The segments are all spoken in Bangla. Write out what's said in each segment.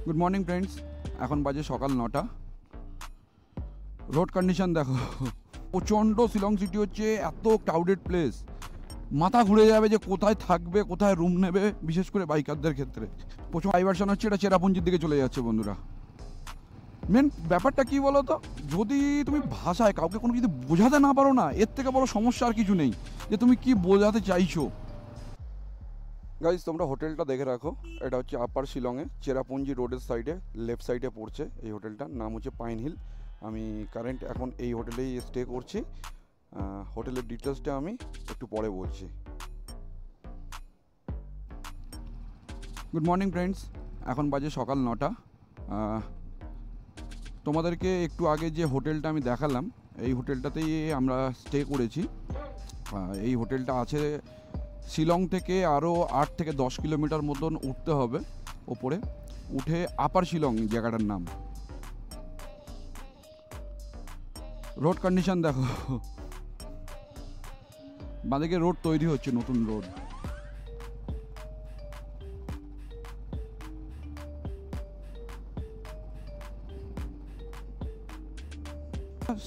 গুড মর্নিং ফ্রেন্ডস, এখন বাজে সকাল 9টা। রোড কন্ডিশন দেখো, প্রচণ্ড। শিলং সিটি হচ্ছে এত ক্রাউডেড প্লেস, মাথা ঘুরে যাবে যে কোথায় থাকবে, কোথায় রুম নেবে, বিশেষ করে বাইকারদের ক্ষেত্রে। প্রচুর ডাইভারশন হচ্ছে, এটা চেরাপুঞ্জির দিকে চলে যাচ্ছে বন্ধুরা। মেন ব্যাপারটা কী বলো তো, যদি তুমি ভাষায় কাউকে কোনো কিছু বোঝাতে না পারো না, এর থেকে বড় সমস্যা আর কিছু নেই, যে তুমি কি বোঝাতে চাইছো। গাইজ, তোমরা হোটেলটা দেখে রাখো, এটা হচ্ছে আপার শিলংয়ে চেরাপুঞ্জি রোডের সাইডে, লেফট সাইডে পড়ছে এই হোটেলটার নাম হচ্ছে পাইন হিল। আমি কারেন্ট এখন এই হোটেলেই স্টে করছি। হোটেলের ডিটেলসটা আমি একটু পরে বলছি। গুড মর্নিং ফ্রেন্ডস, এখন বাজে সকাল 9টা। তোমাদেরকে একটু আগে যে হোটেলটা আমি দেখালাম, এই হোটেলটাতেই আমরা স্টে করেছি। এই হোটেলটা আছে শিলং থেকে আরও 8 থেকে 10 কিলোমিটার মতন উঠতে হবে ওপরে, উঠে আপার শিলং জায়গাটার নাম। রোড কন্ডিশন দেখো, বাঁদিকে রোড তৈরি হচ্ছে, নতুন রোড।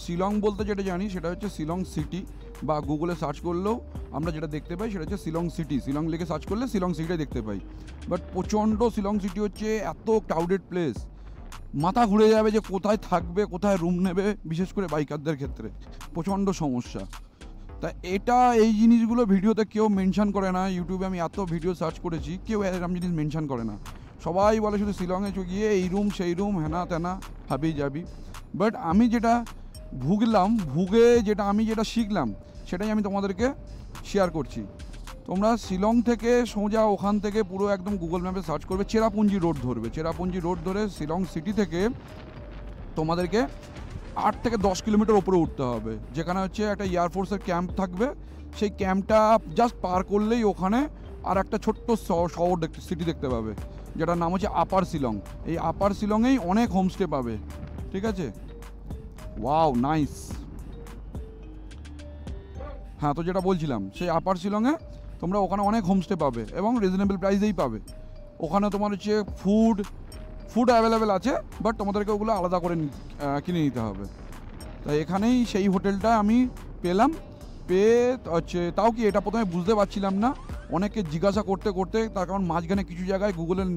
শিলং বলতে যেটা জানি সেটা হচ্ছে শিলং সিটি, বা গুগলে সার্চ করলেও আমরা যেটা দেখতে পাই সেটা হচ্ছে শিলং সিটি। শিলং লিখে সার্চ করলে শিলং সিটিটাই দেখতে পাই। বাট প্রচণ্ড শিলং সিটি হচ্ছে এত ক্রাউডেড প্লেস, মাথা ঘুরে যাবে যে কোথায় থাকবে, কোথায় রুম নেবে, বিশেষ করে বাইকারদের ক্ষেত্রে প্রচণ্ড সমস্যা। তা এই জিনিসগুলো ভিডিওতে কেউ মেনশন করে না। ইউটিউবে আমি এত ভিডিও সার্চ করেছি, কেউ এরকম জিনিস মেনশন করে না। সবাই বলে শুধু শিলংয়ে গিয়ে এই রুম সেই রুম, হেনা তেনা, হাবি যাবি। বাট আমি যেটা আমি যেটা শিখলাম সেটাই আমি তোমাদেরকে শেয়ার করছি। তোমরা শিলং থেকে সোজা ওখান থেকে পুরো একদম গুগল ম্যাপে সার্চ করবে, চেরাপুঞ্জি রোড ধরবে। চেরাপুঞ্জি রোড ধরে শিলং সিটি থেকে তোমাদেরকে 8 থেকে 10 কিলোমিটার উপরে উঠতে হবে, যেখানে হচ্ছে একটা এয়ারফোর্সের ক্যাম্প থাকবে। সেই ক্যাম্পটা জাস্ট পার করলেই ওখানে আর একটা ছোট্ট শহর সিটি দেখতে পাবে, যেটার নাম হচ্ছে আপার শিলং। এই আপার শিলংয়েই অনেক হোমস্টে পাবে, ঠিক আছে? Wow, nice. হ্যাঁ, তো যেটা বলছিলাম, সেই আপার শিলংয়ে তোমরা ওখানে অনেক হোমস্টে পাবে এবং রিজনেবল প্রাইসেই পাবে। ওখানে তোমার হচ্ছে ফুড অ্যাভেলেবেল আছে, বাট তোমাদেরকে ওগুলো আলাদা করে কিনে নিতে হবে। তাই এখানেই সেই হোটেলটা আমি পেয়ে হচ্ছে, তাও কি এটা প্রথমে বুঝতে পারছিলাম না, অনেককে জিজ্ঞাসা করতে করতে, তার কারণ মাঝখানে কিছু জায়গায় গুগলের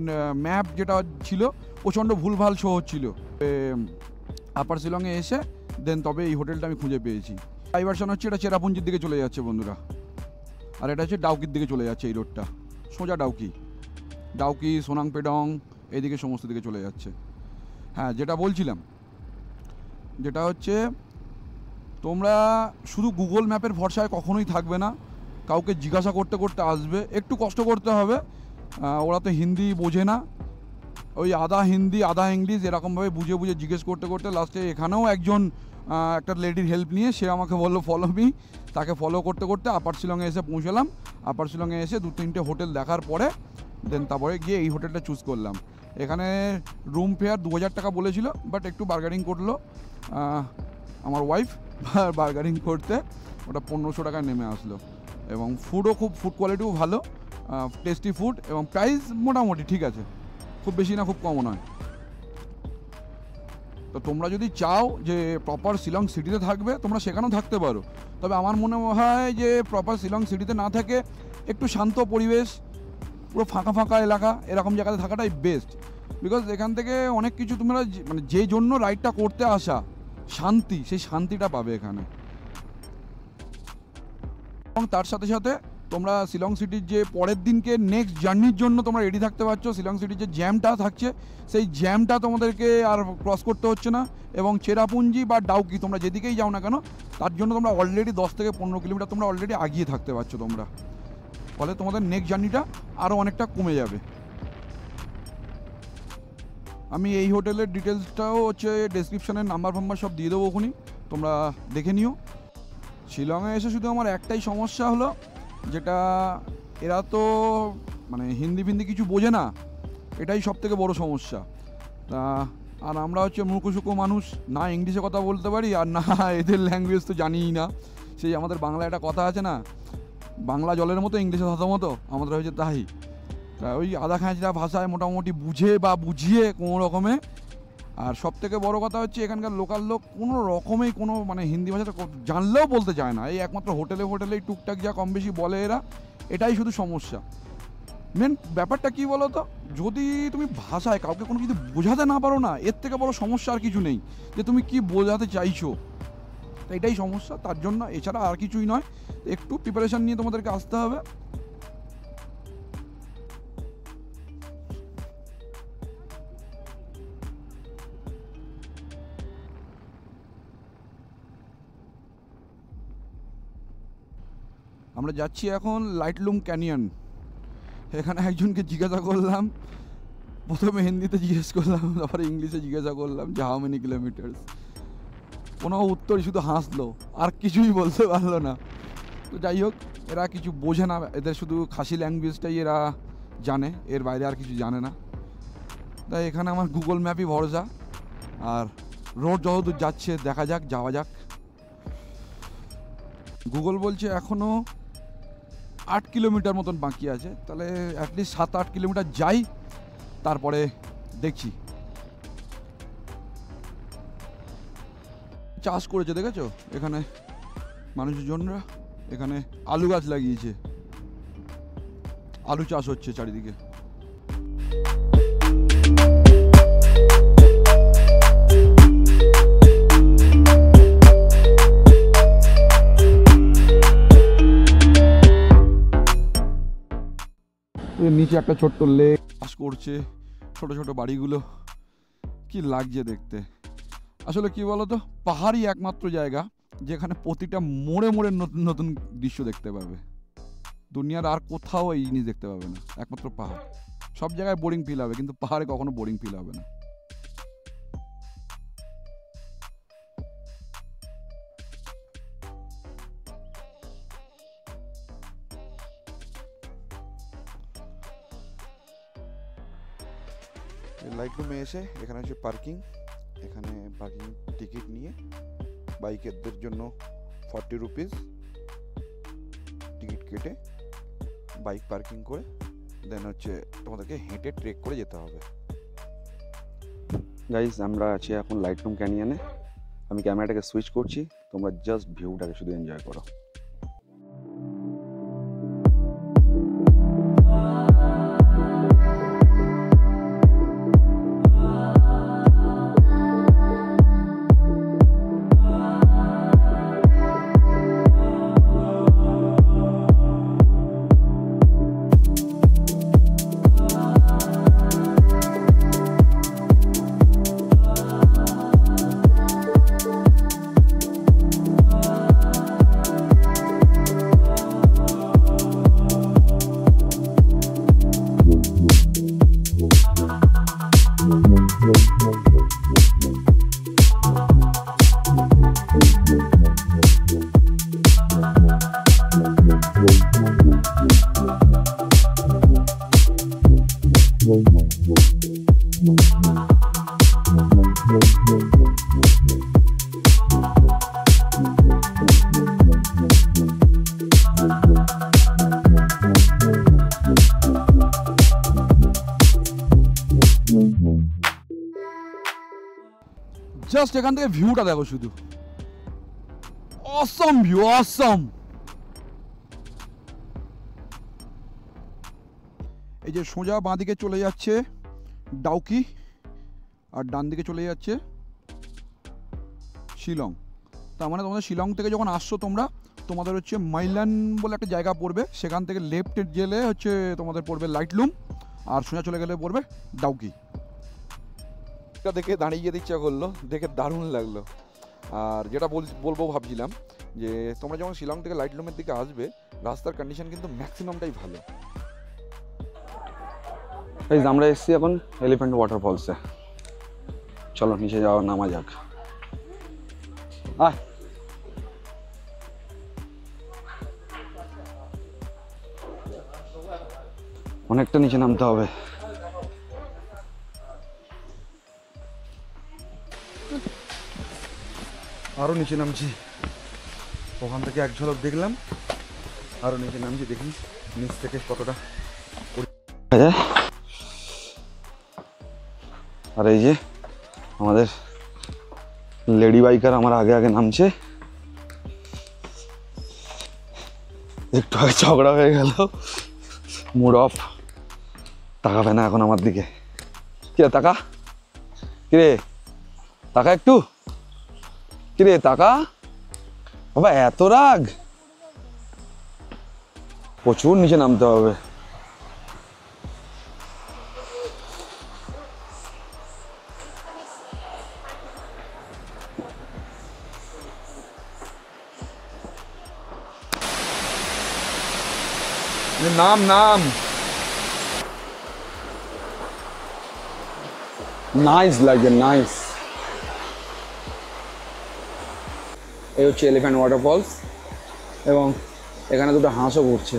ম্যাপ যেটা ছিল প্রচণ্ড ভুলভাল শো হচ্ছিল। আপার শিলংয়ে এসে দেন তবে এই হোটেলটা আমি খুঁজে পেয়েছি। ডাইভারশন হচ্ছে, এটা চেরাপুঞ্জির দিকে চলে যাচ্ছে বন্ধুরা, আর এটা হচ্ছে ডাউকির দিকে চলে যাচ্ছে। এই রোডটা সোজা ডাউকি, সোনাং পেডং, এইদিকে সমস্ত দিকে চলে যাচ্ছে। হ্যাঁ, যেটা বলছিলাম, যেটা হচ্ছে তোমরা শুধু গুগল ম্যাপের ভরসায় কখনোই থাকবে না। কাউকে জিজ্ঞাসা করতে করতে আসবে, একটু কষ্ট করতে হবে। ওরা তো হিন্দি বোঝে না, ওই আধা হিন্দি আধা ইংলিশ এরকমভাবে বুঝে জিজ্ঞেস করতে করতে লাস্টে এখানেও একটা লেডির হেল্প নিয়ে সে আমাকে বললো ফলো মি। তাকে ফলো করতে করতে আপার শিলংয়ে এসে পৌঁছলাম। আপার শিলংয়ে এসে 2-3টে হোটেল দেখার পরে দেন তারপরে গিয়ে এই হোটেলটা চুজ করলাম। এখানে রুম ফেয়ার 2000 টাকা বলেছিল, বাট একটু বার্গারিং করলো আমার ওয়াইফ। বার্গারিং করতে ওটা 1500 টাকায় নেমে আসলো। এবং ফুড কোয়ালিটিও ভালো, টেস্টি ফুড, এবং প্রাইস মোটামুটি ঠিক আছে, খুব বেশি না খুব কমও নয়। তো তোমরা যদি চাও যে প্রপার শিলং সিটিতে থাকবে, তোমরা সেখানেও থাকতে পারো। তবে আমার মনে হয় যে প্রপার শিলং সিটিতে না থাকে, একটু শান্ত পরিবেশ, পুরো ফাঁকা ফাঁকা এলাকা, এরকম জায়গাতে থাকাটাই বেস্ট। বিকজ এখান থেকে অনেক কিছু তোমরা মানে যে জন্য রাইডটা করতে আসা, সেই শান্তিটা পাবে এখানে। এবং তার সাথে সাথে তোমরা শিলং সিটির যে পরের দিনকে নেক্সট জার্নির জন্য তোমরা রেডি থাকতে পারছো। শিলং সিটির যে জ্যামটা থাকছে, সেই জ্যামটা তোমাদেরকে আর ক্রস করতে হচ্ছে না। এবং চেরাপুঞ্জি বা ডাউকি তোমরা যেদিকেই যাও না কেন, তার জন্য তোমরা অলরেডি 10 থেকে 15 কিলোমিটার তোমরা অলরেডি আগিয়ে থাকতে পারছো তোমরা। ফলে তোমাদের নেক্সট জার্নিটা আরও অনেকটা কমে যাবে। আমি এই হোটেলের ডিটেলসটাও হচ্ছে ডেসক্রিপশনের নাম্বার সব দিয়ে দেবো, ওখানে তোমরা দেখে নিও। শিলংয়ে এসে শুধু আমার একটাই সমস্যা হলো, যেটা এরা তো মানে হিন্দি কিছু বোঝে না, এটাই সব থেকে বড়ো সমস্যা। আর আমরা হচ্ছে মূর্খসূক্ষ্ম মানুষ, না ইংলিশে কথা বলতে পারি আর না এদের ল্যাঙ্গুয়েজ তো জানিই না। সেই আমাদের বাংলা একটা কথা আছে না, বাংলা জলের মতো ইংলিশে ভাষা মতো, আমাদের হয়েছে তাই। তা ওই আধা খাঁচরা ভাষায় মোটামুটি বুঝে বা বুঝিয়ে কোনো রকমে। আর সব থেকে বড়ো কথা হচ্ছে এখানকার লোকাল লোক কোনো রকমেই কোনো মানে হিন্দি ভাষাটা জানলেও বলতে চায় না। এই একমাত্র হোটেলেই টুকটাক যা কম বেশি বলে এরা, এটাই শুধু সমস্যা। মেন ব্যাপারটা কী বলো তো, যদি তুমি ভাষায় কাউকে কোনো কিছু বোঝাতে না পারো না, এর থেকে বড় সমস্যা আর কিছু নেই, যে তুমি কি বোঝাতে চাইছো। এটাই সমস্যা, তার জন্য, এছাড়া আর কিছুই নয়। একটু প্রিপারেশান নিয়ে তোমাদেরকে আসতে হবে। আমরা যাচ্ছি এখন লাইটলুম ক্যানিয়ন। এখানে একজনকে জিজ্ঞাসা করলাম, প্রথমে হিন্দিতে জিজ্ঞেস করলাম, তারপরে ইংলিশে জিজ্ঞাসা করলাম যে হাউ মেনি কিলোমিটার্স। কোনো উত্তর, শুধু হাসলো, আর কিছুই বলতে পারলো না। তো যাই হোক, এরা কিছু বোঝে না, এদের শুধু খাসি ল্যাঙ্গুয়েজটাই এরা জানে, এর বাইরে আর কিছু জানে না। তাই এখানে আমার গুগল ম্যাপই ভরসা। আর রোড যতদূর যাচ্ছে দেখা যাক, যাওয়া যাক। গুগল বলছে এখনও 8 কিলোমিটার মতন বাকি আছে, তাহলে অ্যাটলিস্ট 7-8 কিলোমিটার যাই, তারপরে দেখছি। চাষ করেছে দেখেছো এখানে মানুষজনরা, এখানে আলু গাছ লাগিয়েছে, আলু চাষ হচ্ছে চারিদিকে। নিচে একটা ছোট্ট লেক, চাষ করছে, ছোট ছোট বাড়িগুলো, কি লাগছে দেখতে। আসলে কি বলতো, পাহাড়ই একমাত্র জায়গা যেখানে প্রতিটা মোড়ে মোড়ে নতুন নতুন দৃশ্য দেখতে পাবে। দুনিয়ার আর কোথাও এই জিনিস দেখতে পাবে না, একমাত্র পাহাড়। সব জায়গায় বোরিং ফিল হবে, কিন্তু পাহাড়ে কখনো বোরিং ফিল হবে না। লাইটলুমে এসে এখানে হচ্ছে পার্কিং। এখানে পার্কিং টিকিট নিয়ে বাইকেরদের জন্য 40 রুপিস টিকিট কেটে বাইক পার্কিং করে দেন হচ্ছে তোমাদেরকে হেঁটে ট্রেক করে যেতে হবে। গাইজ, আমরা আছি এখন লাইটলুম ক্যানিয়নে। আমি ক্যামেরাটাকে সুইচ করছি, তোমরা জাস্ট ভিউটাকে শুধু এনজয় করো। জাস্ট এখান থেকে ভিউটা দেখো শুধু, অসম ভিউ, অসম। এই যে সোজা বাঁ দিকে চলে যাচ্ছে ডাউকি, আর ডান দিকে চলে যাচ্ছে শিলং। তার মানে তোমাদের শিলং থেকে যখন আসছো তোমরা, তোমাদের হচ্ছে মাইলান বলে একটা জায়গা পড়বে, সেখান থেকে লেফটে গেলে হচ্ছে তোমাদের পড়বে লাইটলুম, আর সোজা চলে গেলে পড়বে ডাউকি। এটা দেখে দাঁড়িয়ে যেতে ইচ্ছা করলো, দেখে দারুণ লাগলো। আর যেটা বলবো ভাবছিলাম যে তোমরা যখন শিলং থেকে লাইটলুমের দিকে আসবে, রাস্তার কন্ডিশন কিন্তু ম্যাক্সিমামটাই ভালো। আমরা এসেছি এখন এলিফ্যান্ট ওয়াটারফলসে, চলো নিচে যাওয়া নামা যাক। অনেকটা নিচে নামতে হবে। আরও নিচে নামছি, ওখান থেকে এক ঝলক দেখলাম, আরও নিচে নামছি, দেখি নিচ থেকে কতটা। আর এই যে আমাদের লেডি বাইকার আমার আগে আগে নামছে। একটু আগে ঝগড়া হয়ে গেল, মুড অফ, তাকাবে না এখন আমার দিকে। কিরে তাকা, কিরে তাকা একটু, কিরে তাকা বাবা, এত রাগ, প্রচুর নিচে নামতে হবে। নাম নাম, নাইস লাগে, নাইস। এই হচ্ছে এলিফ্যান্ট ওয়াটারফলস, এবং এখানে দুটো হাঁসও ঘুরছে।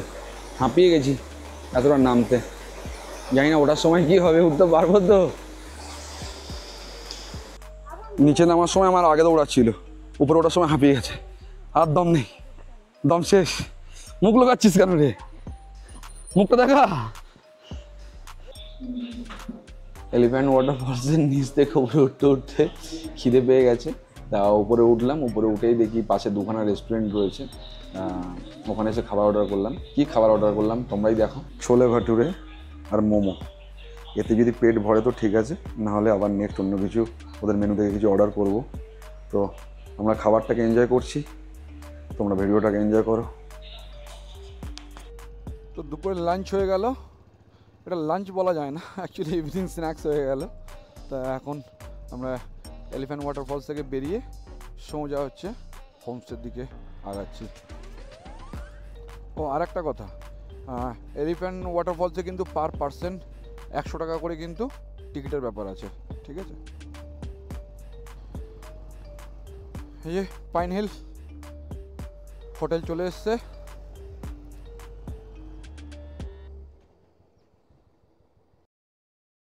হাঁপিয়ে গেছি এতটা নামতে, জানি না ওঠার সময় কি হবে, উঠতে পারবো তো। নিচে নামার সময় আমার আগে দৌড়াচ্ছিল, উপরে ওঠার সময় হাঁপিয়ে গেছে, আর দম নেই, দম শেষ। মুখ লোকাচ্ছিস কেন রে, মুখটা দেখা। এলিফ্যান্ট ওয়াটারফলসের নিচ থেকে উপরে উঠতে উঠতে খিদে পেয়ে গেছে, তা উপরে উঠলাম। উপরে উঠেই দেখি পাশে দুখানা রেস্টুরেন্ট রয়েছে, ওখানে এসে খাবার অর্ডার করলাম। কি খাবার অর্ডার করলাম তোমরাই দেখো, ছোলে ভাটুরে আর মোমো। এতে যদি পেট ভরে তো ঠিক আছে, নাহলে আবার নেক্সট অন্য কিছু ওদের মেনু থেকে কিছু অর্ডার করব। তো আমরা খাবারটাকে এনজয় করছি, তোমরা ভিডিওটাকে এনজয় করো। তো দুপুরে লাঞ্চ হয়ে গেল, এটা লাঞ্চ বলা যায় না, অ্যাকচুয়ালি ইভিনিং স্ন্যাক্স হয়ে গেল। তা এখন আমরা এলিফ্যান্ট ওয়াটারফলস থেকে বেরিয়ে সোজা হচ্ছে হোমস্টের দিকে আগাচ্ছি। ও আর একটা কথা, এলিফ্যান্ট ওয়াটারফলসে কিন্তু পার পার্সন 100 টাকা করে কিন্তু টিকিটের ব্যাপার আছে, ঠিক আছে। এই যে পাইন হিল হোটেল চলে এসছে।